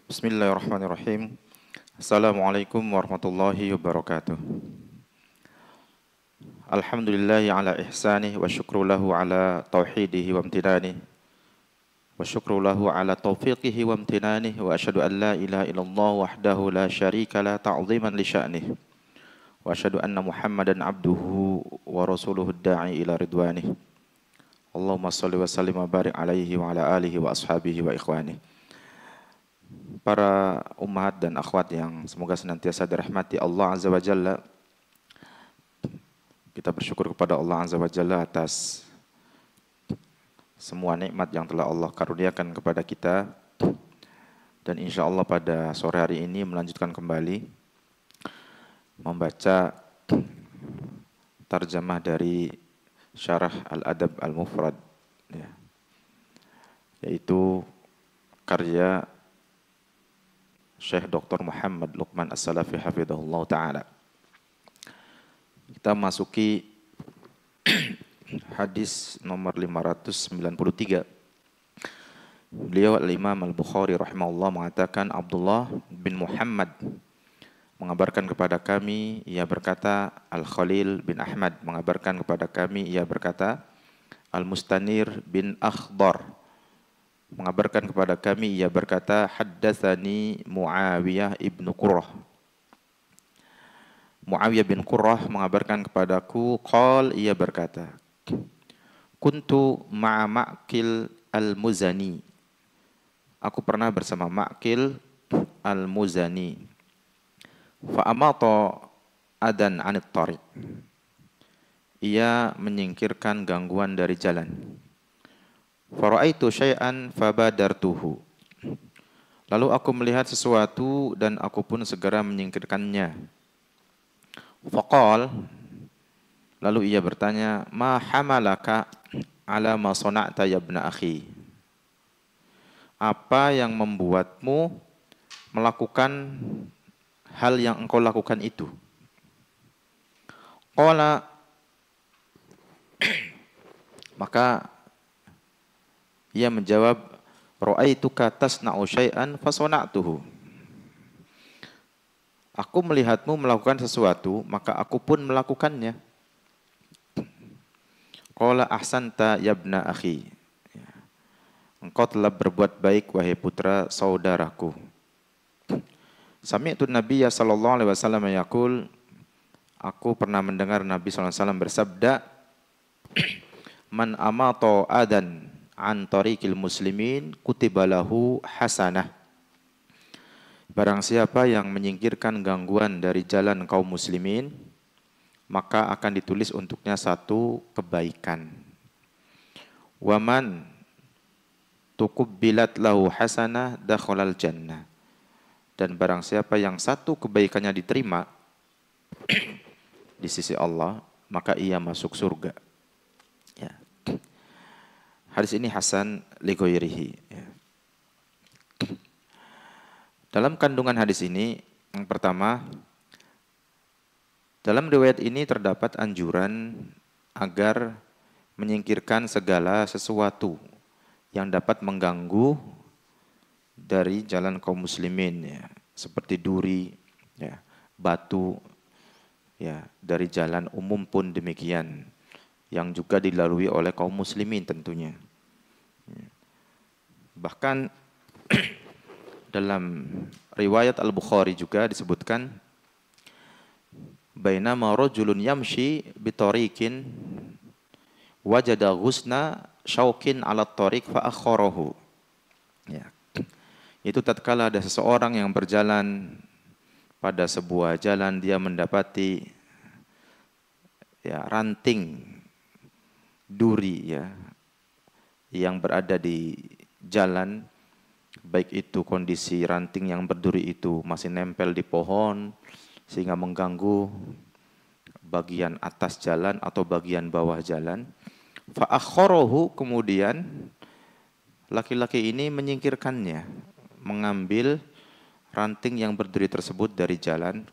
Bismillahirrahmanirrahim. Assalamualaikum warahmatullahi wabarakatuh. Alhamdulillahi ala ihsanih wa syukru lahu ala tauhidihi wa amtinanih wa syukru lahu ala taufiqihi wa amtinanih wa asyhadu an la ilaha illallah wahdahu la syarika la ta'ziman li sya'nih wa asyhadu anna Muhammadan abduhu wa rasuluhu da'i ila ridwanih. Allahumma shalli wa sallim wa barik alaihi wa ala alihi wa ashabihi wa ikhwanih. Para umat dan akhwat yang semoga senantiasa dirahmati Allah Azza wa Jalla. Kita bersyukur kepada Allah Azza wa Jalla atas semua nikmat yang telah Allah karuniakan kepada kita. Dan insya Allah pada sore hari ini melanjutkan kembali membaca tarjamah dari Syarah Al-Adab Al-Mufrad, yaitu karya Syekh Dr. Muhammad Luqman As-Salafi hafidhahullah ta'ala. Kita masuki hadis nomor 593. Beliau Al-Imam Al-Bukhari rahimahullah mengatakan, Abdullah bin Muhammad mengabarkan kepada kami, ia berkata, Al-Khalil bin Ahmad mengabarkan kepada kami, ia berkata, Al-Mustanir bin Akhdar mengabarkan kepada kami, ia berkata, haddatsani Muawiyah ibnu Qurrah. Muawiyah bin Qurrah mengabarkan kepadaku, qal, ia berkata, kuntu ma'a Ma'qil al-Muzani. Aku pernah bersama Ma'qil al-Muzani. Fa'amata adan 'anit tariq. Ia menyingkirkan gangguan dari jalan. Fara'aitu syai'an fabadartuhu. Lalu aku melihat sesuatu dan aku pun segera menyingkirkannya. Faqal, lalu ia bertanya, ma hamalaka ala ma sana'ta ya ibna akhi? Apa yang membuatmu melakukan hal yang engkau lakukan itu? Qala, maka ia menjawab, ra'aituka tasna'u syai'an fasana'tuhu. Aku melihatmu melakukan sesuatu, maka aku pun melakukannya. Qala ahsanta ya ibna akhi. Engkau telah berbuat baik wahai putra saudaraku. Sami'tu Nabiyya sallallahu alaihi wasallam yaqul, aku pernah mendengar Nabi sallallahu alaihi wasallam bersabda, man amata adan an tariqil muslimin kutibalahu hasanah. Barang siapa yang menyingkirkan gangguan dari jalan kaum muslimin, maka akan ditulis untuknya satu kebaikan. Waman tukubbilat lahu hasanah dakhalal jannah. Dan barang siapa yang satu kebaikannya diterima di sisi Allah, maka ia masuk surga. Ya. Hadis ini hasan li ghairihi. Dalam kandungan hadis ini, yang pertama, dalam riwayat ini terdapat anjuran agar menyingkirkan segala sesuatu yang dapat mengganggu dari jalan kaum muslimin, ya, seperti duri, ya, batu, ya, dari jalan umum pun demikian, yang juga dilalui oleh kaum muslimin tentunya. Bahkan dalam riwayat Al-Bukhari juga disebutkan, bainama rajulun yamshi bitariqin wajada ghusna syaukin 'ala tariq fa akharahu. Ya. Itu tatkala ada seseorang yang berjalan pada sebuah jalan, dia mendapati, ya, ranting duri, ya, yang berada di jalan, baik itu kondisi ranting yang berduri itu masih nempel di pohon sehingga mengganggu bagian atas jalan atau bagian bawah jalan. Fa akharahu, kemudian laki-laki ini menyingkirkannya, mengambil ranting yang berduri tersebut dari jalan.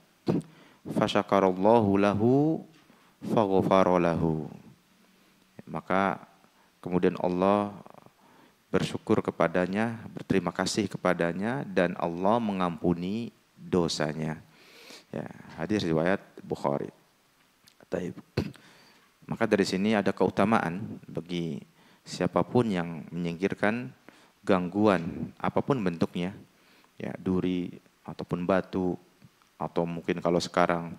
Fa syakarallahu lahu faghfara lahu. Maka kemudian Allah bersyukur kepadanya, berterima kasih kepadanya, dan Allah mengampuni dosanya. Ya, hadis riwayat Bukhari. Taib. Maka dari sini ada keutamaan bagi siapapun yang menyingkirkan gangguan apapun bentuknya, ya duri ataupun batu, atau mungkin kalau sekarang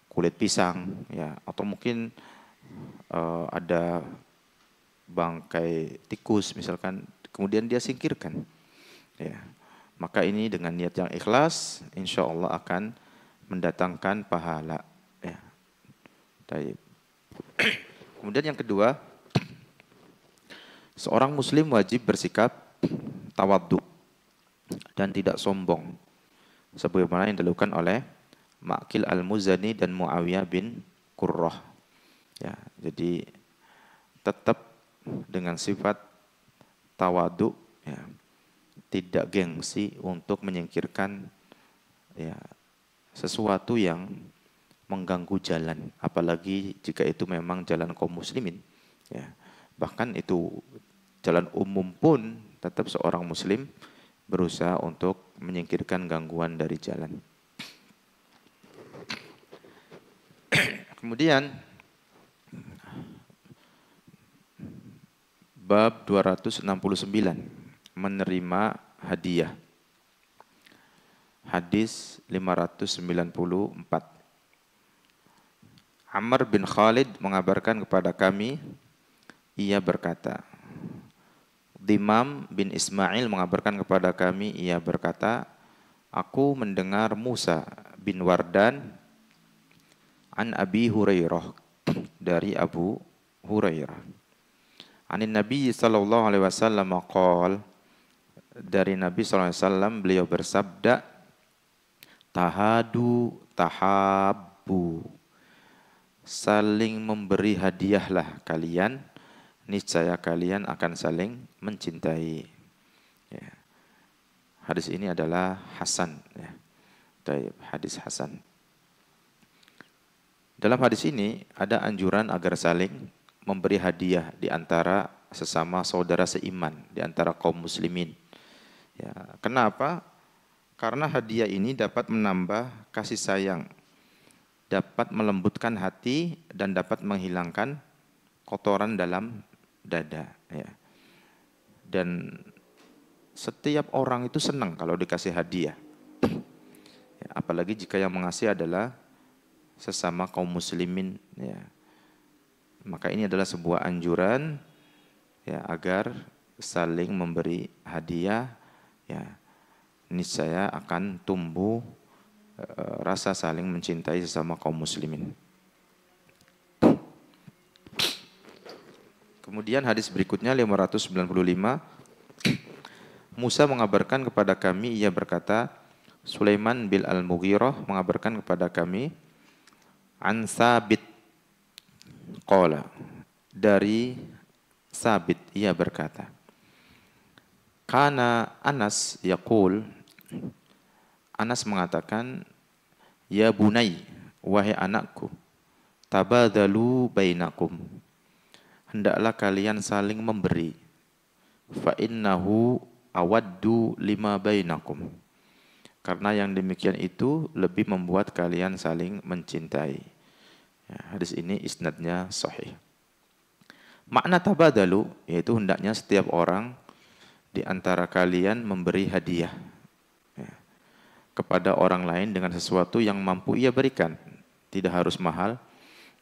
kulit pisang, ya atau mungkin ada bangkai tikus misalkan, kemudian dia singkirkan, ya maka ini dengan niat yang ikhlas, insya Allah akan mendatangkan pahala. Ya. Taib. Kemudian yang kedua, seorang muslim wajib bersikap tawadhu dan tidak sombong, sebagaimana yang dilakukan oleh Ma'qil al-Muzani dan Muawiyah bin Qurrah. Ya, jadi tetap dengan sifat tawadhu, ya, tidak gengsi untuk menyingkirkan ya sesuatu yang mengganggu jalan, apalagi jika itu memang jalan kaum muslimin. Ya, bahkan itu jalan umum pun tetap seorang muslim berusaha untuk menyingkirkan gangguan dari jalan. Kemudian bab 269, menerima hadiah. Hadis 594. Amr bin Khalid mengabarkan kepada kami, ia berkata, Dimam bin Ismail mengabarkan kepada kami, ia berkata, aku mendengar Musa bin Wardan an Abi Hurairah, dari Abu Hurairah. Anin Nabi sallallahu alaihi wasallam qol, dari Nabi sallallahu alaihi wasallam beliau bersabda, tahadu tahabbu, saling memberi hadiahlah kalian, niscaya kalian akan saling mencintai. Ya. Hadis ini adalah hasan, ya. Hadis hasan. Dalam hadis ini ada anjuran agar saling memberi hadiah di antara sesama saudara seiman, di antara kaum muslimin. Ya, kenapa? Karena hadiah ini dapat menambah kasih sayang, dapat melembutkan hati, dan dapat menghilangkan kotoran dalam dada. Ya. Dan setiap orang itu senang kalau dikasih hadiah. Ya, apalagi jika yang mengasih adalah sesama kaum muslimin, ya. Maka ini adalah sebuah anjuran, ya, agar saling memberi hadiah, ya. Niscaya akan tumbuh rasa saling mencintai sesama kaum muslimin. Kemudian hadis berikutnya 595, Musa mengabarkan kepada kami, ia berkata, Sulaiman bin Al-Mughirah mengabarkan kepada kami, an Sabit qala, dari Sabit ia berkata, kana Anas yaqul, Anas mengatakan, ya bunai, wahai anakku, tabadalu bainakum, hendaklah kalian saling memberi, fa innahu awaddu lima bainakum, karena yang demikian itu lebih membuat kalian saling mencintai. Ya, hadis ini isnadnya sahih. Makna tabadalu yaitu hendaknya setiap orang di antara kalian memberi hadiah, ya, kepada orang lain dengan sesuatu yang mampu ia berikan. Tidak harus mahal,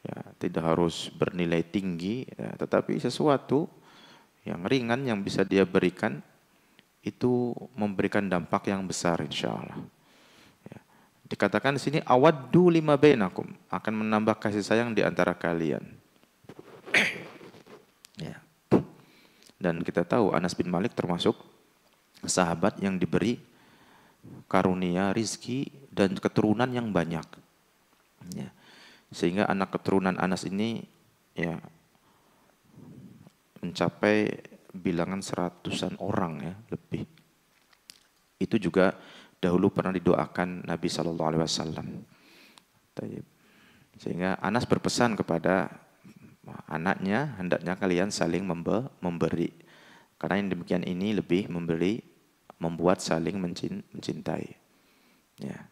ya, tidak harus bernilai tinggi, ya, tetapi sesuatu yang ringan yang bisa dia berikan itu memberikan dampak yang besar, insya Allah. Ya. Dikatakan di sini awaddu lima bainakum, akan menambah kasih sayang di antara kalian. Ya. Dan kita tahu Anas bin Malik termasuk sahabat yang diberi karunia rizki dan keturunan yang banyak. Ya. Sehingga anak keturunan Anas ini, ya, mencapai bilangan 100-an orang, ya, lebih. Itu juga dahulu pernah didoakan Nabi SAW. Sehingga Anas berpesan kepada anaknya, hendaknya kalian saling memberi. Karena yang demikian ini lebih membuat saling mencintai. Ya.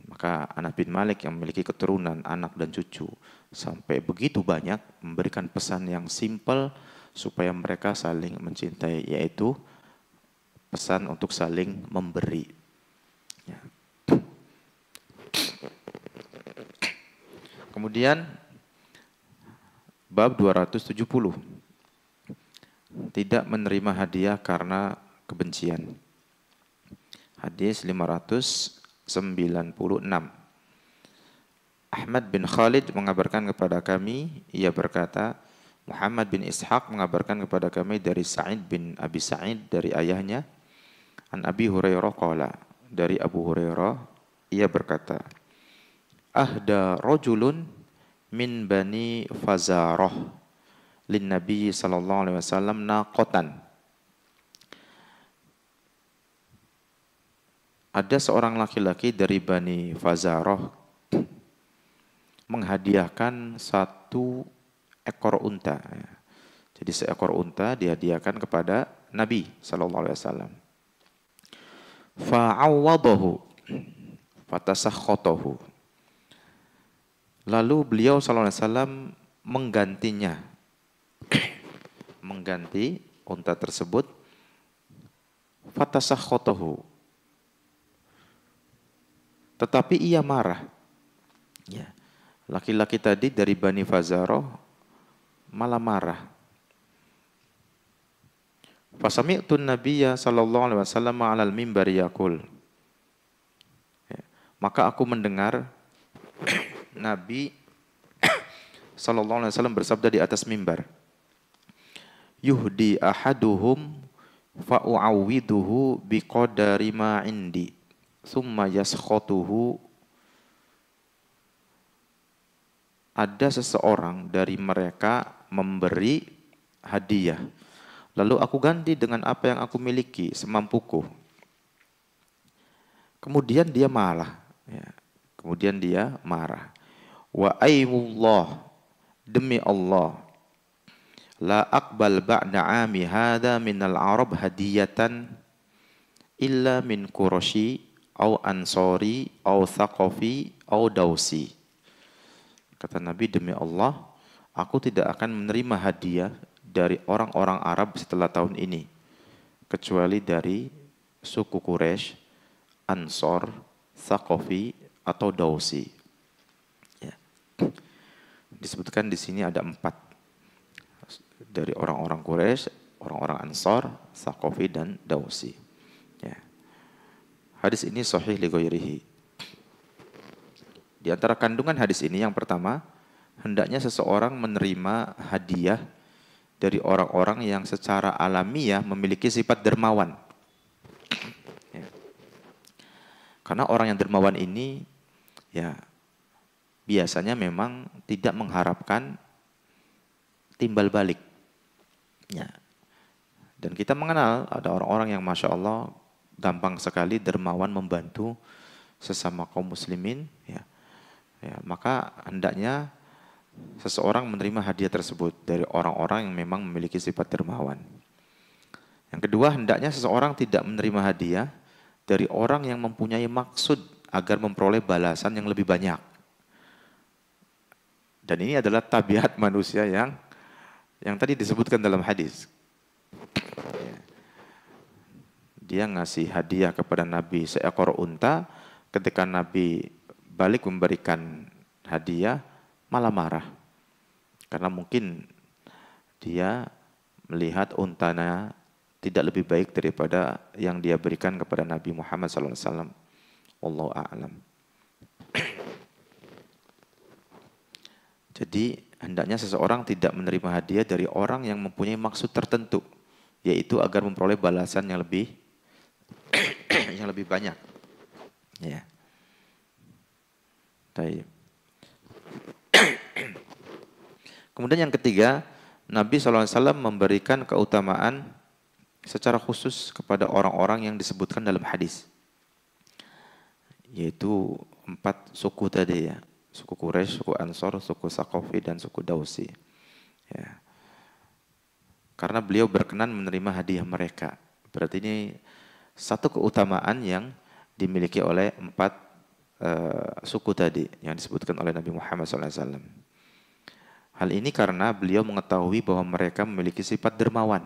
Maka Anas bin Malik yang memiliki keturunan, anak dan cucu sampai begitu banyak memberikan pesan yang simpel supaya mereka saling mencintai, yaitu pesan untuk saling memberi. Ya. Kemudian bab 270. Tidak menerima hadiah karena kebencian. Hadis 596. Ahmad bin Khalid mengabarkan kepada kami, ia berkata, Muhammad bin Ishaq mengabarkan kepada kami dari Sa'id bin Abi Sa'id dari ayahnya, an Abi Hurairah qala, dari Abu Hurairah, ia berkata, ahda rajulun min bani Fazarah lin Nabi sallallahu alaihi wasallam naqatan. Ada seorang laki-laki dari Bani Fazarah menghadiahkan satu ekor unta. Jadi seekor unta dihadiahkan kepada Nabi sallallahu alaihi wasallam. Fa'awwadahu fatasakhatahu. Lalu beliau sallallahu alaihi wasallam mengganti unta tersebut, fatasakhatahu, tetapi ia marah. Ya. Laki-laki tadi dari Bani Fazarah malah marah. Fasami'tu Nabiyya sallallahu alaihi wasallam 'alal mimbar yaqul. Ya. Maka aku mendengar Nabi sallallahu alaihi wasallam bersabda di atas mimbar. Yuhdi ahaduhum fa'u'awwiduhu biqadari ma indi thumma yaskhatuhu. Ada seseorang dari mereka memberi hadiah, lalu aku ganti dengan apa yang aku miliki semampuku. Kemudian dia marah. Wa aimullah, demi Allah, la aqbal ba'da 'ami hadha minal Arab hadiyatan illa min Quraisy au Ansori au Thaqafi au Dausi. Kata Nabi, demi Allah, aku tidak akan menerima hadiah dari orang-orang Arab setelah tahun ini kecuali dari suku Quraisy, Ansor, Thaqafi atau Dausi. Ya. Disebutkan di sini ada 4. Dari orang-orang Quraisy, orang-orang Ansar, Thaqafi dan Dausi. Ya. Hadis ini sahih li ghairihi. Di antara kandungan hadis ini yang pertama, hendaknya seseorang menerima hadiah dari orang-orang yang secara alamiah memiliki sifat dermawan. Ya. Karena orang yang dermawan ini ya biasanya memang tidak mengharapkan timbal balik. Ya. Dan kita mengenal ada orang-orang yang Masya Allah gampang sekali dermawan membantu sesama kaum muslimin. Ya. Maka hendaknya seseorang menerima hadiah tersebut dari orang-orang yang memang memiliki sifat dermawan. Yang kedua, hendaknya seseorang tidak menerima hadiah dari orang yang mempunyai maksud agar memperoleh balasan yang lebih banyak. Dan ini adalah tabiat manusia yang tadi disebutkan dalam hadis. Dia ngasih hadiah kepada Nabi seekor unta, ketika Nabi balik memberikan hadiah malah marah. Karena mungkin dia melihat untanya tidak lebih baik daripada yang dia berikan kepada Nabi Muhammad SAW. Wallahu a'lam. Jadi hendaknya seseorang tidak menerima hadiah dari orang yang mempunyai maksud tertentu, yaitu agar memperoleh balasan yang lebih banyak. Ya. Baik. Kemudian yang ketiga, Nabi SAW memberikan keutamaan secara khusus kepada orang-orang yang disebutkan dalam hadis, yaitu 4 suku tadi ya. Suku Quraisy, suku Ansor, suku Thaqafi, dan suku Dausi. Ya. karena beliau berkenan menerima hadiah mereka. Berarti ini satu keutamaan yang dimiliki oleh 4 suku tadi yang disebutkan oleh Nabi Muhammad SAW. Hal ini karena beliau mengetahui bahwa mereka memiliki sifat dermawan,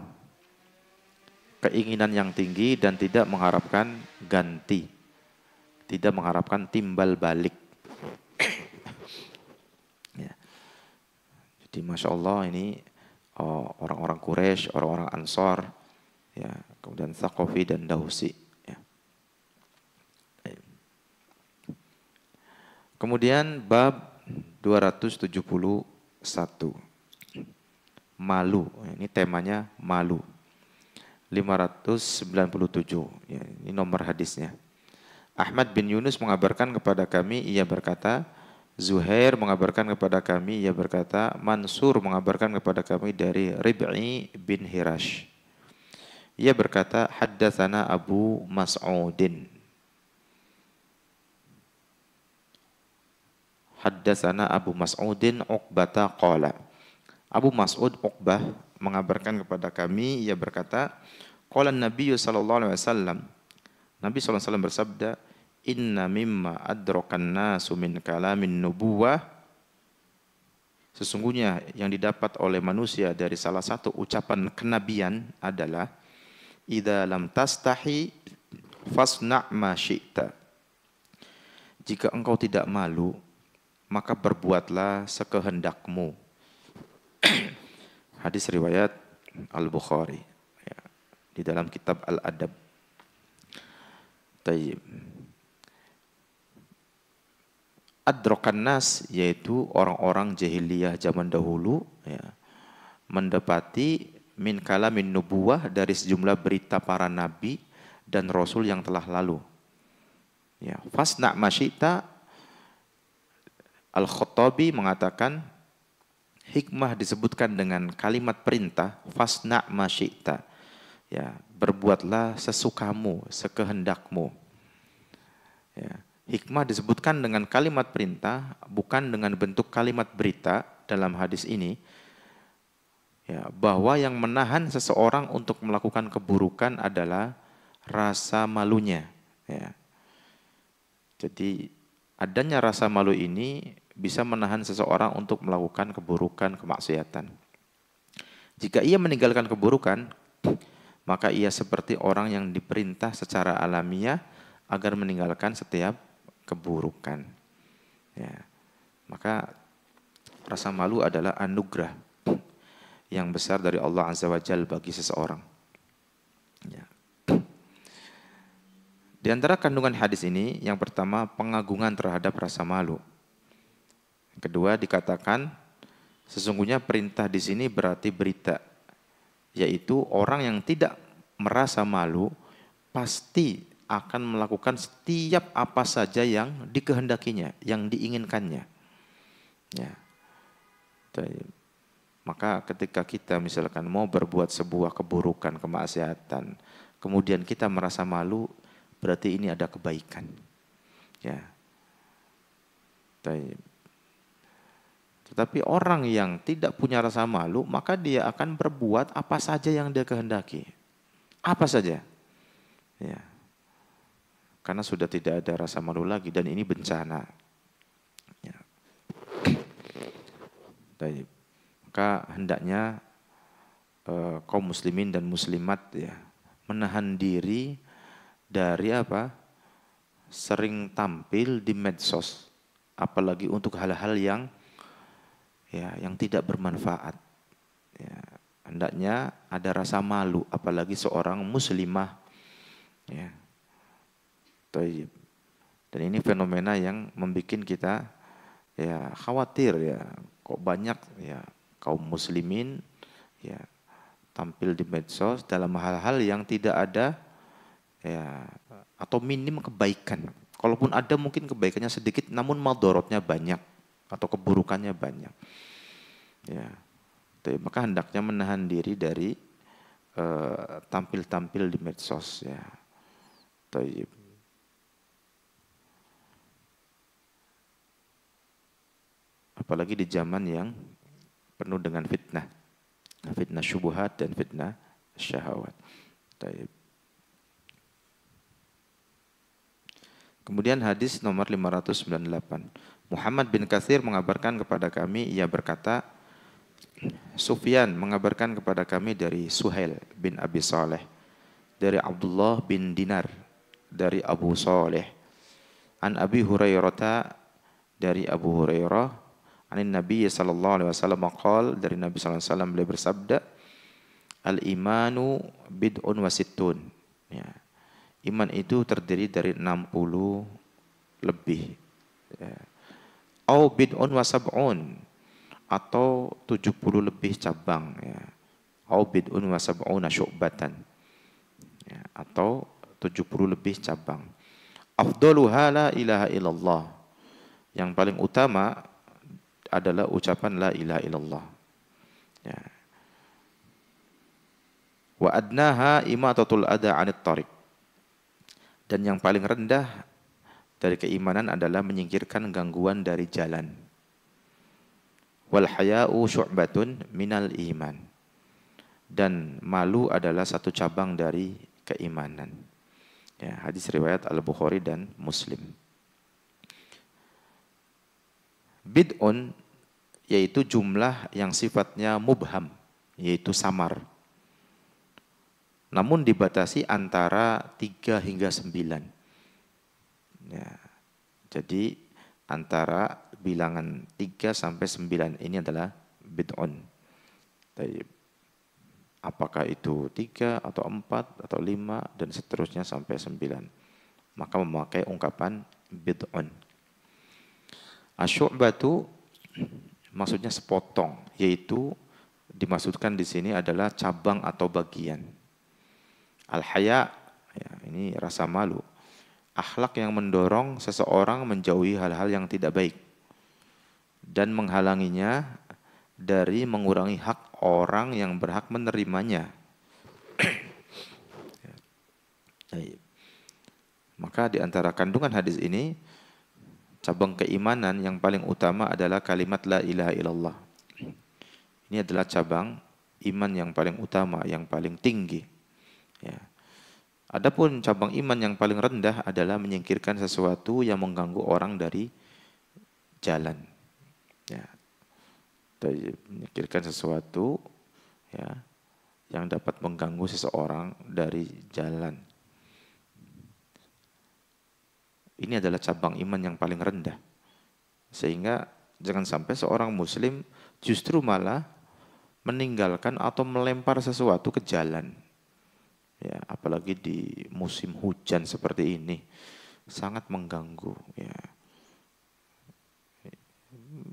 keinginan yang tinggi dan tidak mengharapkan ganti, tidak mengharapkan timbal balik. Ya. Jadi Masya Allah ini orang-orang Quraisy, orang-orang Ansor, ya, kemudian Thaqafi dan Dausi. Ya. Kemudian bab 271, malu. Ini temanya malu. 597, ya, ini nomor hadisnya. Ahmad bin Yunus mengabarkan kepada kami, ia berkata, Zuhair mengabarkan kepada kami, ia berkata, Mansur mengabarkan kepada kami dari Rib'i bin Hirash. Ia berkata, Haddatsana Abu Mas'udin. Haddatsana Abu Mas'udin Uqbata qala. Abu Mas'ud Uqbah mengabarkan kepada kami, ia berkata, qala Nabi sallallahu alaihi wasallam. Nabi sallallahu alaihi wasallam bersabda, Inna mimma adrakan nasu min kalamin nubuwah. Sesungguhnya yang didapat oleh manusia dari salah satu ucapan kenabian adalah idza lam tastahi fasna' ma syi'ta. Jika engkau tidak malu, maka berbuatlah sekehendakmu. Hadis riwayat Al-Bukhari, ya, di dalam kitab Al-Adab. Tayyib. Adrokan nas, yaitu orang-orang jahiliyah zaman dahulu, ya, mendapati min kalamin nubuwah, dari sejumlah berita para nabi dan rasul yang telah lalu. Ya, fasna' masyita. Al-Khattabi mengatakan hikmah disebutkan dengan kalimat perintah fasna' masyita. Ya, berbuatlah sesukamu, sekehendakmu. Ya. Hikmah disebutkan dengan kalimat perintah, bukan dengan bentuk kalimat berita dalam hadis ini. Ya, bahwa yang menahan seseorang untuk melakukan keburukan adalah rasa malunya. Ya. Jadi adanya rasa malu ini bisa menahan seseorang untuk melakukan keburukan, kemaksiatan. Jika ia meninggalkan keburukan, maka ia seperti orang yang diperintah secara alamiah agar meninggalkan setiap keburukan. Ya. Maka rasa malu adalah anugerah yang besar dari Allah Azza wa Jalla bagi seseorang. Ya. Di antara kandungan hadis ini, yang pertama pengagungan terhadap rasa malu. Kedua dikatakan sesungguhnya perintah di sini berarti berita, yaitu orang yang tidak merasa malu pasti akan melakukan setiap apa saja yang dikehendakinya, yang diinginkannya. Ya. Maka ketika kita misalkan mau berbuat sebuah keburukan, kemaksiatan, kemudian kita merasa malu, berarti ini ada kebaikan. Ya. Tetapi orang yang tidak punya rasa malu, maka dia akan berbuat apa saja yang dia kehendaki. Apa saja. Ya. Karena sudah tidak ada rasa malu lagi dan ini bencana. Ya. Maka hendaknya kaum muslimin dan muslimat, ya, menahan diri dari apa? Sering tampil di medsos, apalagi untuk hal-hal yang tidak bermanfaat. Ya, hendaknya ada rasa malu, apalagi seorang muslimah. Ya. Dan ini fenomena yang membuat kita ya khawatir, ya, kok banyak ya kaum muslimin ya tampil di medsos dalam hal-hal yang tidak ada ya atau minim kebaikan. Kalaupun ada mungkin kebaikannya sedikit, namun madorotnya banyak atau keburukannya banyak. Ya, maka hendaknya menahan diri dari tampil-tampil di medsos. Ya, apalagi di zaman yang penuh dengan fitnah. fitnah syubhat dan fitnah syahwat. Taib. Kemudian hadis nomor 598. Muhammad bin Katsir mengabarkan kepada kami, ia berkata, Sufyan mengabarkan kepada kami dari Suhail bin Abi Saleh, dari Abdullah bin Dinar, dari Abu Saleh, an Abi Hurairah, dari Abu Hurairah, anin Nabi sallallahu alaihi wasallam qol, dari Nabi sallallahu alaihi wasallam beliau bersabda, al-imanu bid'un wa sittun. Ya. Iman itu terdiri dari 60 lebih. Ya. Au bid'un wa sab'un, atau 70 lebih cabang, ya. Au bid'un wa sab'una syu'batan, ya. Atau 70 lebih cabang. Afdaluha la ilaha illallah. Yang paling utama adalah ucapan la ilaha illallah. Ya. Wa adnaha imatatul adha 'anit thariq. Dan yang paling rendah dari keimanan adalah menyingkirkan gangguan dari jalan. Wal haya'u syu'batun minal iman. Dan malu adalah satu cabang dari keimanan. Ya, hadis riwayat Al-Bukhari dan Muslim. Bid'un yaitu jumlah yang sifatnya mubham, yaitu samar. Namun dibatasi antara 3 hingga 9. Ya, jadi antara bilangan 3 sampai 9 ini adalah bid'un. Apakah itu 3 atau 4 atau 5 dan seterusnya sampai 9. Maka memakai ungkapan bid'un. Asyu'batu maksudnya sepotong, yaitu dimaksudkan di sini adalah cabang atau bagian. Al-haya, ya, ini rasa malu. Akhlak yang mendorong seseorang menjauhi hal-hal yang tidak baik dan menghalanginya dari mengurangi hak orang yang berhak menerimanya. Maka di antara kandungan hadis ini, cabang keimanan yang paling utama adalah kalimat la ilaha illallah. Ini adalah cabang iman yang paling utama, yang paling tinggi. Ya. Adapun cabang iman yang paling rendah adalah menyingkirkan sesuatu yang mengganggu orang dari jalan. Ya. Menyingkirkan sesuatu, ya, yang dapat mengganggu seseorang dari jalan. Ini adalah cabang iman yang paling rendah. Sehingga jangan sampai seorang muslim justru malah meninggalkan atau melempar sesuatu ke jalan. Ya, apalagi di musim hujan seperti ini, sangat mengganggu. Ya.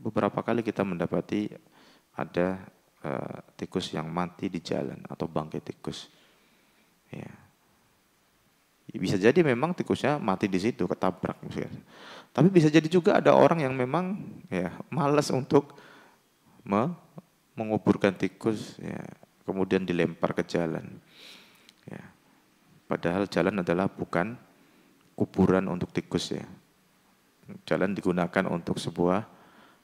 Beberapa kali kita mendapati ada tikus yang mati di jalan atau bangkai tikus. Ya. Bisa jadi memang tikusnya mati di situ, ketabrak misalnya. Tapi bisa jadi juga ada orang yang memang, ya, malas untuk menguburkan tikus, ya, kemudian dilempar ke jalan. Ya. Padahal jalan adalah bukan kuburan untuk tikus, ya. Jalan digunakan untuk sebuah,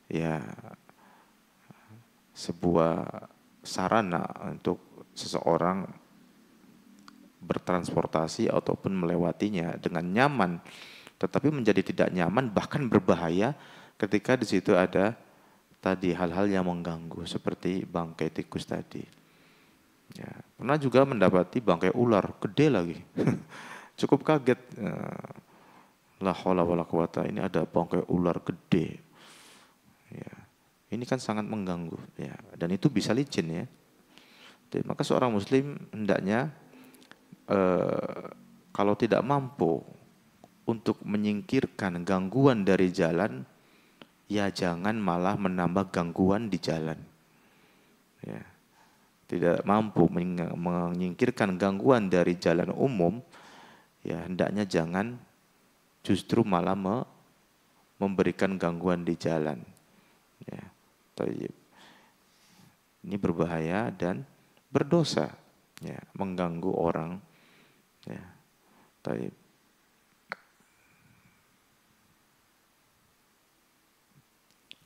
ya, sebuah sarana untuk seseorang bertransportasi ataupun melewatinya dengan nyaman, tetapi menjadi tidak nyaman bahkan berbahaya ketika di situ ada tadi hal-hal yang mengganggu seperti bangkai tikus tadi. Ya, pernah juga mendapati bangkai ular gede lagi. Cukup kaget. La haula wala quwata, ini ada bangkai ular gede. Ya, ini kan sangat mengganggu, ya, dan itu bisa licin, ya. Jadi, maka seorang muslim hendaknya kalau tidak mampu untuk menyingkirkan gangguan dari jalan, ya jangan malah menambah gangguan di jalan. Ya. Tidak mampu menyingkirkan gangguan dari jalan umum, ya hendaknya jangan justru malah memberikan gangguan di jalan. Ya. Ini berbahaya dan berdosa, ya, mengganggu orang. Ya, taib.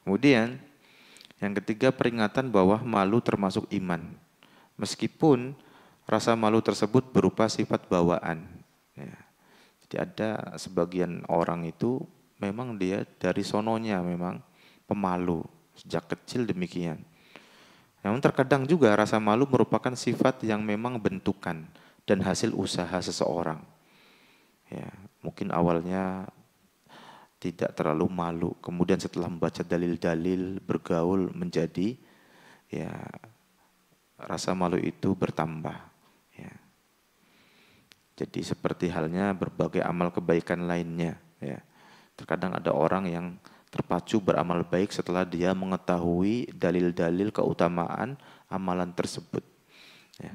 Kemudian yang ketiga, peringatan bahwa malu termasuk iman. Meskipun rasa malu tersebut berupa sifat bawaan. Ya. Jadi ada sebagian orang itu memang dia dari sononya memang pemalu. Sejak kecil demikian. Namun terkadang juga rasa malu merupakan sifat yang memang bentukan dan hasil usaha seseorang. Ya, mungkin awalnya tidak terlalu malu, kemudian setelah membaca dalil-dalil bergaul menjadi ya rasa malu itu bertambah. Ya. Jadi seperti halnya berbagai amal kebaikan lainnya. Ya. Terkadang ada orang yang terpacu beramal baik setelah dia mengetahui dalil-dalil keutamaan amalan tersebut. Ya.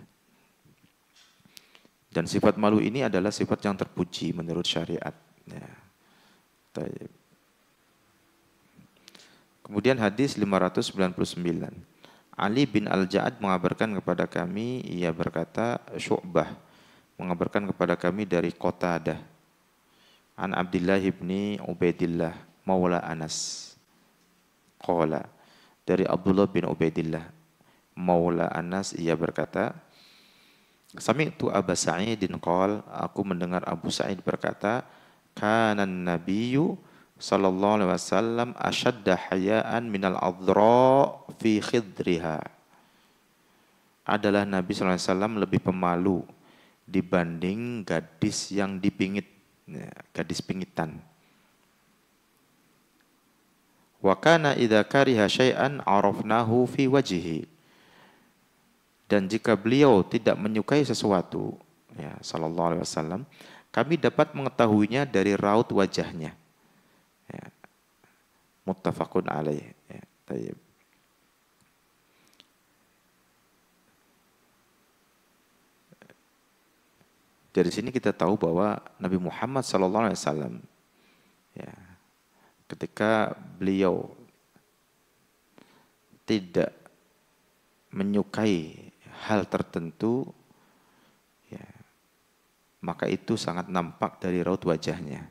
Dan sifat malu ini adalah sifat yang terpuji menurut syariat. Ya. Kemudian hadis 599. Ali bin Al-Ja'ad mengabarkan kepada kami, ia berkata, Syu'bah mengabarkan kepada kami dari Qatadah. An Abdullah bin Ubaidillah maula Anas. Qala, dari Abdullah bin Ubaidillah maula Anas, ia berkata, Sami'tu Aba Sa'idin qala, aku mendengar Abu Sa'id berkata, kana nabiyyu sallallahu alaihi wasallam ashadda hayaan minal adra fi khidriha. Adalah Nabi sallallahu alaihi wasallam lebih pemalu dibanding gadis yang dipingit, ya, gadis pingitan. Wa kana idza kariha syai'an arafnahu fi wajhihi. Dan jika beliau tidak menyukai sesuatu, ya sallallahu alaihi wasallam, kami dapat mengetahuinya dari raut wajahnya. Ya. Muttafaqun alaih. Ya. Tayyib. Dari sini kita tahu bahwa Nabi Muhammad SAW, ya, ketika beliau tidak menyukai hal tertentu, ya, maka itu sangat nampak dari raut wajahnya,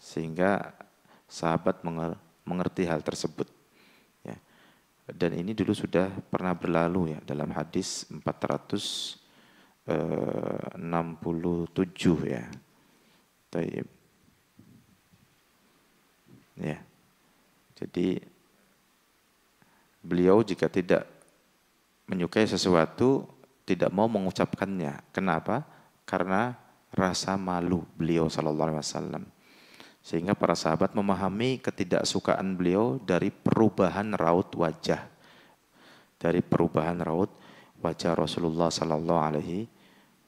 sehingga sahabat mengerti hal tersebut. Ya. Dan ini dulu sudah pernah berlalu ya dalam hadis 467 ya. Taib. Ya. Jadi beliau jika tidak menyukai sesuatu tidak mau mengucapkannya. Kenapa? Karena rasa malu beliau sallallahu alaihi wasallam. Sehingga para sahabat memahami ketidaksukaan beliau dari perubahan raut wajah. Dari perubahan raut wajah Rasulullah sallallahu alaihi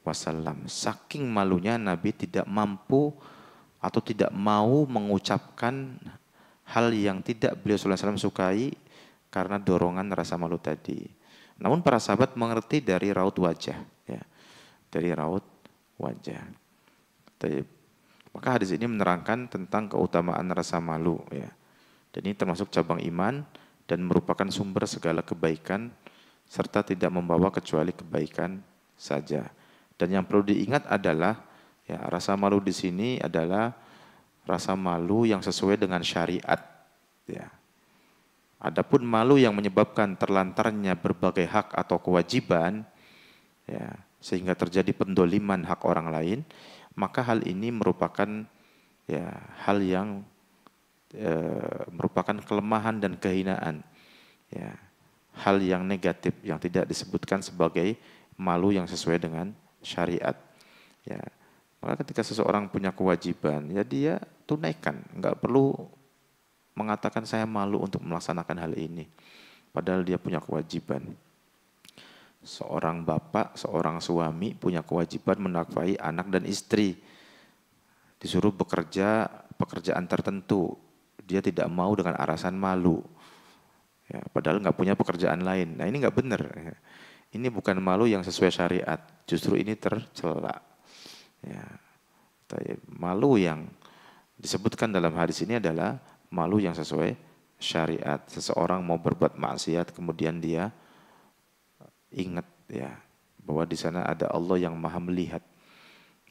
wasallam. Saking malunya Nabi tidak mampu atau tidak mau mengucapkan hal yang tidak beliau sallallahu alaihi wasallam sukai karena dorongan rasa malu tadi. Namun para sahabat mengerti dari raut wajah, ya, dari raut wajah. Maka hadis ini menerangkan tentang keutamaan rasa malu, ya. Dan ini termasuk cabang iman dan merupakan sumber segala kebaikan serta tidak membawa kecuali kebaikan saja. Dan yang perlu diingat adalah, ya, rasa malu di sini adalah rasa malu yang sesuai dengan syariat, ya. Adapun malu yang menyebabkan terlantarnya berbagai hak atau kewajiban, ya, sehingga terjadi pendoliman hak orang lain, maka hal ini merupakan, ya, hal yang merupakan kelemahan dan kehinaan, ya, hal yang negatif yang tidak disebutkan sebagai malu yang sesuai dengan syariat. Ya, maka ketika seseorang punya kewajiban, ya dia tunaikan, nggak perlu mengatakan saya malu untuk melaksanakan hal ini, padahal dia punya kewajiban. Seorang bapak, seorang suami punya kewajiban menafkahi anak dan istri, disuruh bekerja pekerjaan tertentu, dia tidak mau dengan alasan malu, ya, padahal nggak punya pekerjaan lain. Nah ini nggak benar. Ini bukan malu yang sesuai syariat, justru ini tercela. Ya, malu yang disebutkan dalam hadis ini adalah malu yang sesuai syariat. Seseorang mau berbuat maksiat kemudian dia ingat, ya, bahwa di sana ada Allah yang Maha melihat,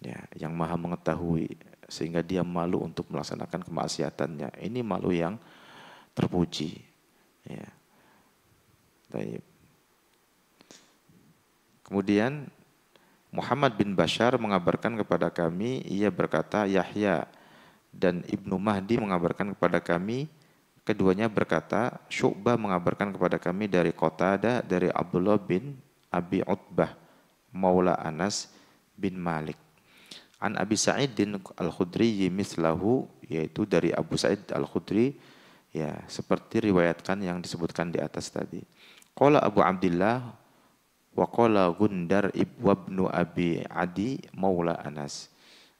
ya, yang Maha mengetahui, sehingga dia malu untuk melaksanakan kemaksiatannya. Ini malu yang terpuji, ya. Kemudian Muhammad bin Bashar mengabarkan kepada kami, ia berkata, Yahya dan Ibnu Mahdi mengabarkan kepada kami, keduanya berkata, Syu'bah mengabarkan kepada kami dari Qatadah, dari Abdullah bin Abi Utbah, Maula Anas bin Malik. An Abi Sa'idin Al-Khudri mislahu, yaitu dari Abu Sa'id Al-Khudri, ya seperti riwayatkan yang disebutkan di atas tadi. Qala Abu Abdillah wa qala Gundar ibnu Abi Adi Maula Anas.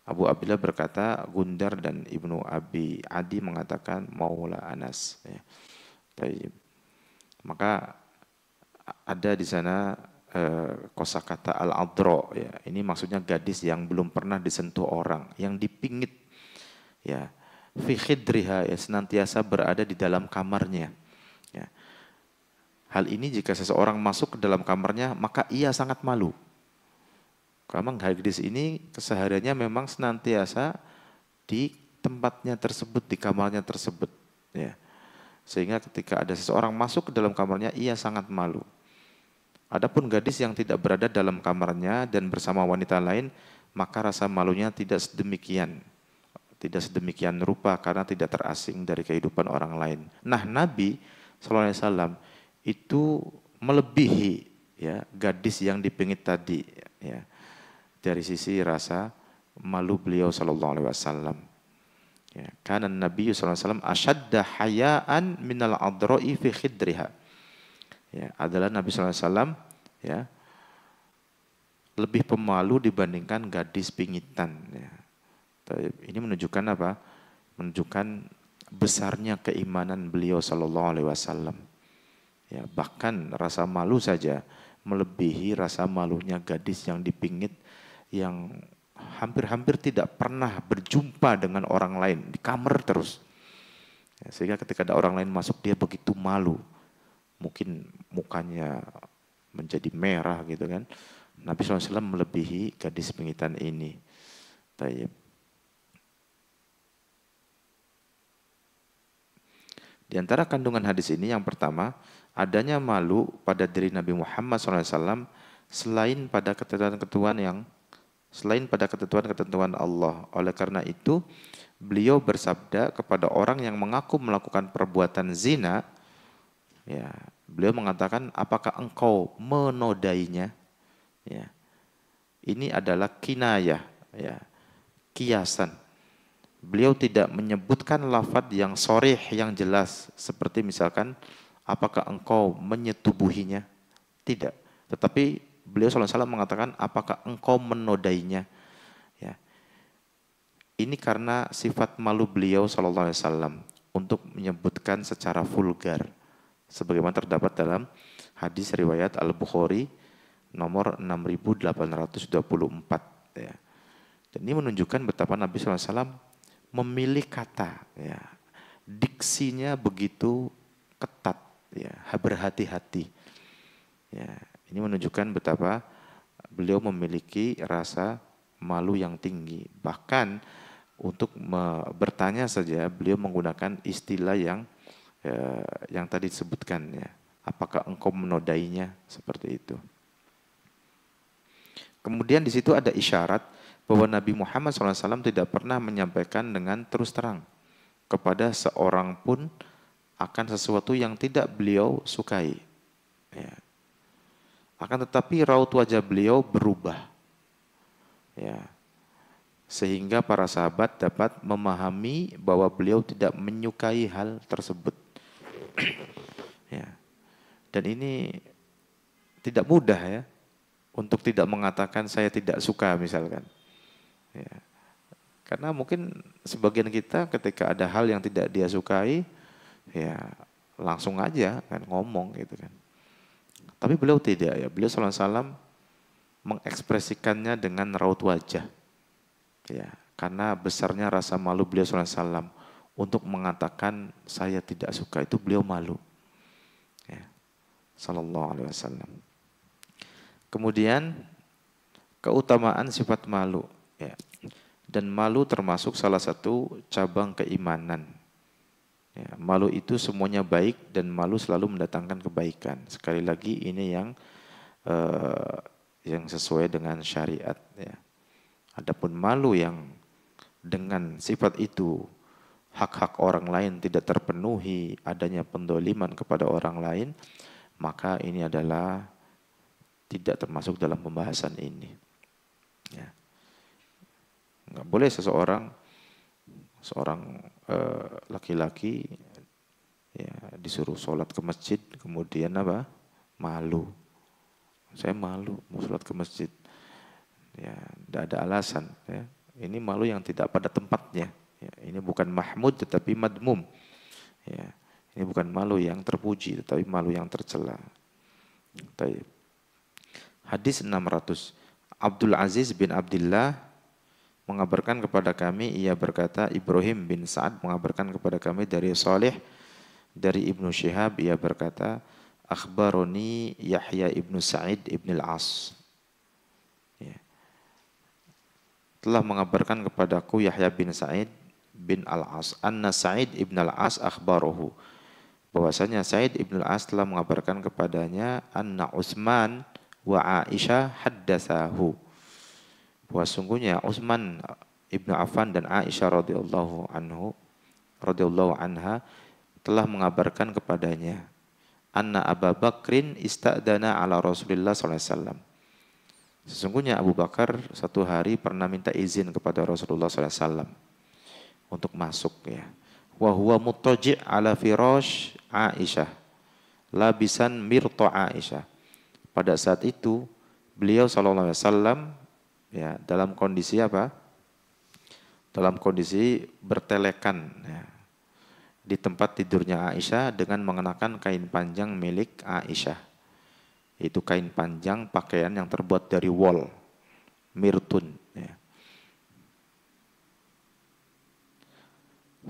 Abu Abdillah berkata, Gundar dan Ibnu Abi Adi mengatakan Maula Anas. Ya. Maka ada di sana kosakata al-adra, ya. Ini maksudnya gadis yang belum pernah disentuh orang, yang dipingit, ya. Fi khidriha, ya, senantiasa berada di dalam kamarnya. Ya. Hal ini jika seseorang masuk ke dalam kamarnya, maka ia sangat malu. Karena gadis ini kesehariannya memang senantiasa di tempatnya tersebut, di kamarnya tersebut, ya. Sehingga ketika ada seseorang masuk ke dalam kamarnya, ia sangat malu. Adapun gadis yang tidak berada dalam kamarnya dan bersama wanita lain, maka rasa malunya tidak sedemikian rupa karena tidak terasing dari kehidupan orang lain. Nah, Nabi SAW itu melebihi, ya, gadis yang dipingit tadi, ya, dari sisi rasa malu beliau SAW. Ya, karena Nabi SAW asyadda hayaan minal adro'i fi khidriha. Ya, adalah Nabi SAW, ya, lebih pemalu dibandingkan gadis pingitan. Ya. Ini menunjukkan apa? Menunjukkan besarnya keimanan beliau SAW. Ya, bahkan rasa malu saja melebihi rasa malunya gadis yang dipingit, yang hampir-hampir tidak pernah berjumpa dengan orang lain, di kamar terus. Ya, sehingga ketika ada orang lain masuk, dia begitu malu. Mungkin mukanya menjadi merah gitu kan. Nabi SAW melebihi gadis pingitan ini. Tayyib. Di antara kandungan hadis ini yang pertama, adanya malu pada diri Nabi Muhammad SAW selain pada ketentuan Allah. Oleh karena itu, beliau bersabda kepada orang yang mengaku melakukan perbuatan zina, ya, beliau mengatakan, apakah engkau menodainya? Ya. Ini adalah kinayah, ya, kiasan. Beliau tidak menyebutkan lafadz yang sharih, yang jelas, seperti misalkan, apakah engkau menyetubuhinya? Tidak. Tetapi beliau SAW mengatakan, apakah engkau menodainya? Ya. Ini karena sifat malu beliau SAW untuk menyebutkan secara vulgar, sebagaimana terdapat dalam hadis riwayat Al-Bukhari nomor 6824. Ya. Dan ini menunjukkan betapa Nabi SAW memilih kata, ya, diksinya begitu ketat, ya, berhati-hati. Ya, ini menunjukkan betapa beliau memiliki rasa malu yang tinggi. Bahkan untuk bertanya saja beliau menggunakan istilah yang tadi disebutkan, ya. Apakah engkau menodainya? Seperti itu. Kemudian di situ ada isyarat bahwa Nabi Muhammad SAW tidak pernah menyampaikan dengan terus terang kepada seorang pun akan sesuatu yang tidak beliau sukai. Ya. Akan tetapi raut wajah beliau berubah. Ya. Sehingga para sahabat dapat memahami bahwa beliau tidak menyukai hal tersebut. Ya. Dan ini tidak mudah, ya, untuk tidak mengatakan saya tidak suka misalkan. Ya. Karena mungkin sebagian kita ketika ada hal yang tidak dia sukai, ya langsung aja kan ngomong gitu kan. Tapi beliau tidak, ya. Beliau SAW mengekspresikannya dengan raut wajah. Ya, karena besarnya rasa malu beliau SAW untuk mengatakan saya tidak suka, itu beliau malu. Ya. Sallallahu alaihi wasallam. Kemudian keutamaan sifat malu, ya. Dan malu termasuk salah satu cabang keimanan. Ya, malu itu semuanya baik dan malu selalu mendatangkan kebaikan. Sekali lagi ini yang yang sesuai dengan syariat ya. Adapun malu yang dengan sifat itu hak-hak orang lain tidak terpenuhi, adanya pendoliman kepada orang lain, maka ini adalah tidak termasuk dalam pembahasan ini. Ya. Nggak boleh seorang laki-laki ya, disuruh sholat ke masjid, kemudian apa? Malu. Saya malu mau sholat ke masjid. Ya, tidak ada alasan. Ya. Ini malu yang tidak pada tempatnya. Ya, ini bukan mahmud tetapi madmum. Ya, ini bukan malu yang terpuji tetapi malu yang tercela. Taib. Hadis 600. Abdul Aziz bin Abdullah mengabarkan kepada kami, ia berkata, Ibrahim bin Sa'ad mengabarkan kepada kami dari Salih dari Ibnu Syihab, ia berkata, akhbaroni Yahya ibnu Sa'id ibn al-As. Ya. Telah mengabarkan kepadaku Yahya bin Sa'id bin al-As, anna Sa'id ibn al-As akhbarohu, bahwasanya Sa'id ibn al-As telah mengabarkan kepadanya, anna Utsman wa Aisyah haddatsahu, bahwa sungguhnya Utsman ibnu Affan dan Aisyah radhiyallahu anha telah mengabarkan kepadanya, anna Abu Bakrin ista'dana ala Rasulillah sallallahu alaihi wasallam. Sesungguhnya Abu Bakar satu hari pernah minta izin kepada Rasulullah sallallahu alaihi wasallam untuk masuk ya. Wa huwa muttaji' ala firash Aisyah, labisan mirta Aisyah. Pada saat itu beliau sallallahu alaihi wasallam ya dalam kondisi apa? Dalam kondisi bertelekan ya, di tempat tidurnya Aisyah dengan mengenakan kain panjang milik Aisyah. Itu kain panjang pakaian yang terbuat dari wol, mirtun ya.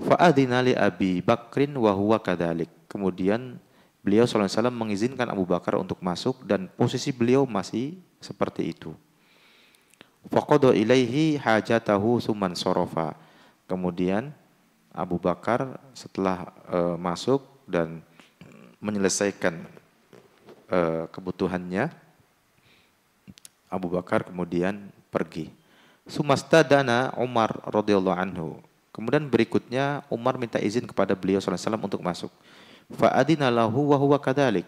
Fa'adina li Abi Bakrin wa huwa kadzalik. Kemudian beliau sallallahu alaihi wasallam mengizinkan Abu Bakar untuk masuk dan posisi beliau masih seperti itu. Faqada ilaihi hajatahu tsumman sarafa. Kemudian Abu Bakar setelah masuk dan menyelesaikan kebutuhannya, Abu Bakar kemudian pergi. Sumastadana Umar radhiyallahu anhu. Kemudian berikutnya Umar minta izin kepada beliau sallallahu alaihi wasallam untuk masuk. Fa'adina lahu wa huwa kadzalik.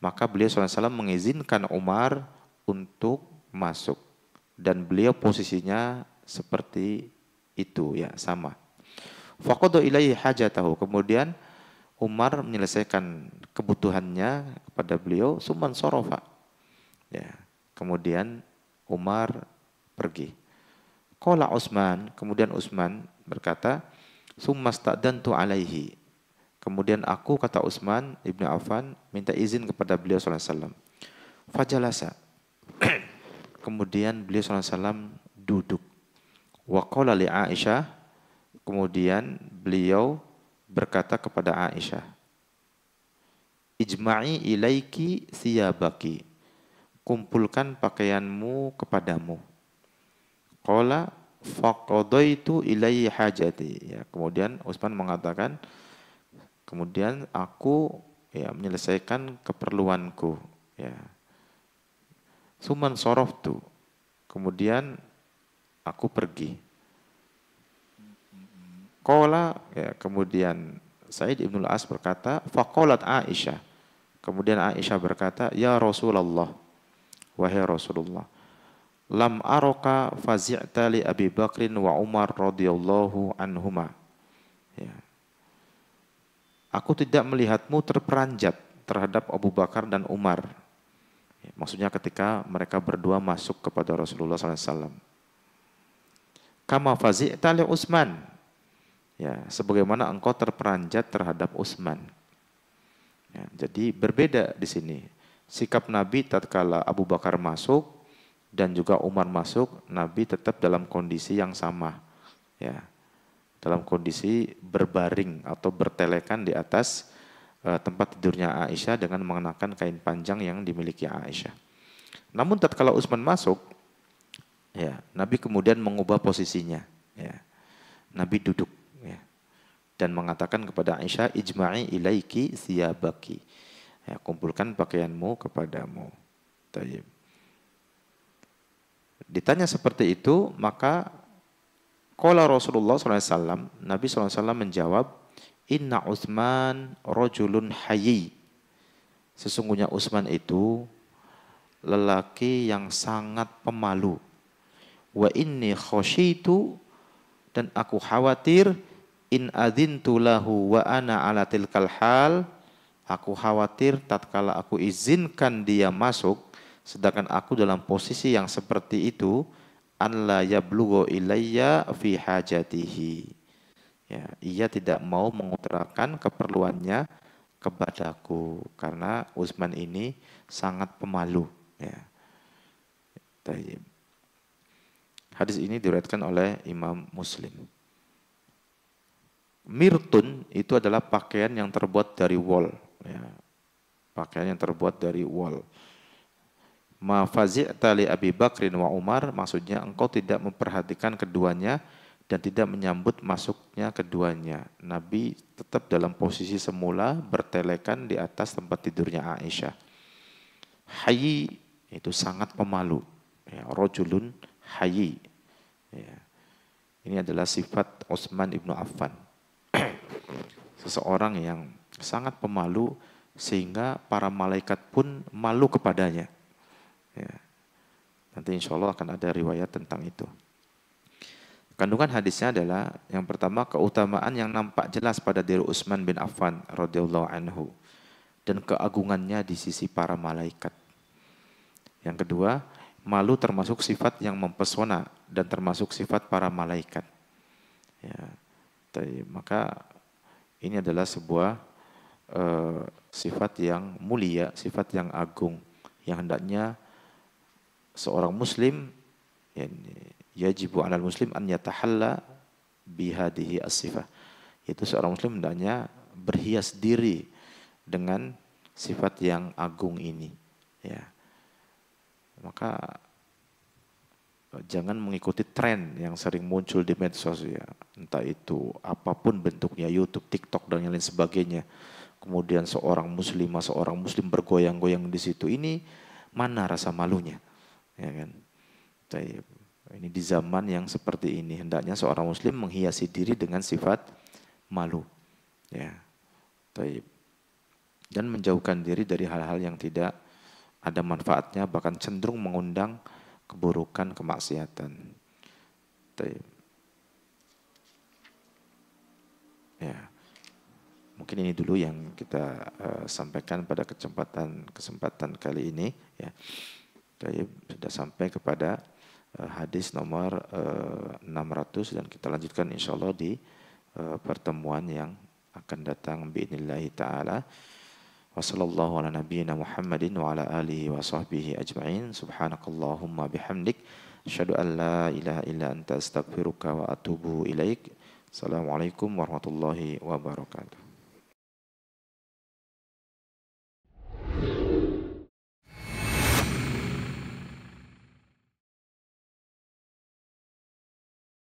Maka beliau sallallahu alaihi wasallam mengizinkan Umar untuk masuk dan beliau posisinya seperti itu ya, sama. Faqada ilaihi hajatahu. Kemudian Umar menyelesaikan kebutuhannya kepada beliau, summan sorofa. Ya. Kemudian Umar pergi. Qala Utsman, kemudian Utsman berkata, summastadantu alaihi. Kemudian aku, kata Utsman ibnu Affan, minta izin kepada beliau sallallahu alaihi wasallam. Fajalasa. Kemudian beliau sallallahu alaihi wasallam duduk. Wa qala li Aisyah. Kemudian beliau berkata kepada Aisyah, ijma'i ilaiki siyabaki, kumpulkan pakaianmu kepadamu. Qala faqadaitu ilaihi hajati. Ya, kemudian Utsman mengatakan, kemudian aku ya menyelesaikan keperluanku ya. Suman soroftu. Kemudian aku pergi. Qala ya, kemudian Sa'id ibn al-As berkata, faqalat Aisyah. Kemudian Aisyah berkata, ya Rasulullah, wahai Rasulullah, lam araka fazi'ta li Abi Bakrin wa Umar radhiyallahu anhuma. Ya. Aku tidak melihatmu terperanjat terhadap Abu Bakar dan Umar. Ya, maksudnya ketika mereka berdua masuk kepada Rasulullah SAW. Kama fazi'ta li Utsman. Ya, sebagaimana engkau terperanjat terhadap Utsman. Ya, jadi berbeda di sini. Sikap Nabi tatkala Abu Bakar masuk dan juga Umar masuk, Nabi tetap dalam kondisi yang sama. Ya, dalam kondisi berbaring atau bertelekan di atas tempat tidurnya Aisyah dengan mengenakan kain panjang yang dimiliki Aisyah. Namun tatkala Utsman masuk, ya, Nabi kemudian mengubah posisinya. Ya, Nabi duduk. Ya, dan mengatakan kepada Aisyah, ijma'i ilaiki siyabaki. Ya, kumpulkan pakaianmu kepadamu. Tayyib. Ditanya seperti itu, maka qala Rasulullah SAW, Nabi SAW menjawab, Inna Utsman rajulun hayy. Sesungguhnya Utsman itu lelaki yang sangat pemalu. Wa inni khasyitu, dan aku khawatir, in adzintu lahu wa ana ala tilkal hal, aku khawatir tatkala aku izinkan dia masuk sedangkan aku dalam posisi yang seperti itu, an la yablugha ilayya fi hajatihi. Ya, ia tidak mau mengutarakan keperluannya kepadaku karena Utsman ini sangat pemalu, ya. Taib. Hadis ini diriwayatkan oleh Imam Muslim. Mirtun itu adalah pakaian yang terbuat dari wol, ya. Pakaian yang terbuat dari wol. Ma fazi'ta li Abi Bakrin wa Umar, maksudnya engkau tidak memperhatikan keduanya dan tidak menyambut masuknya keduanya. Nabi tetap dalam posisi semula bertelekan di atas tempat tidurnya Aisyah. Hayy itu sangat pemalu, ya, rajulun hayy. Ya. Ini adalah sifat Utsman ibnu Affan. Seseorang yang sangat pemalu sehingga para malaikat pun malu kepadanya. Ya. Nanti insya Allah akan ada riwayat tentang itu. Kandungan hadisnya adalah yang pertama, keutamaan yang nampak jelas pada diri Utsman bin Affan radhiyallahu anhu dan keagungannya di sisi para malaikat. Yang kedua, malu termasuk sifat yang mempesona dan termasuk sifat para malaikat. Ya. Maka ini adalah sebuah sifat yang mulia, sifat yang agung, yang hendaknya seorang muslim, yajibu 'alal muslim an yatahalla bihadihi as-sifah. Itu seorang muslim hendaknya berhias diri dengan sifat yang agung ini, ya. Maka jangan mengikuti tren yang sering muncul di medsos, ya. Entah itu apapun bentuknya, YouTube, TikTok dan yang lain sebagainya. Kemudian seorang muslim bergoyang-goyang di situ. Ini mana rasa malunya? Ya kan? Ini di zaman yang seperti ini hendaknya seorang muslim menghiasi diri dengan sifat malu, ya. Dan menjauhkan diri dari hal-hal yang tidak ada manfaatnya, bahkan cenderung mengundang keburukan, kemaksiatan. Ya. Mungkin ini dulu yang kita sampaikan pada kesempatan kali ini, ya. Sudah sampai kepada hadis nomor 600 dan kita lanjutkan insyaallah di pertemuan yang akan datang biidznillah taala. Wassallallahu ala nabiyyina Muhammadin wa ala alihi wa sahbihi ajma'in. Subhanakallahumma bihamdik asyhadu an la ilaha illa anta astaghfiruka wa atubu ilaik. Assalamualaikum warahmatullahi wabarakatuh.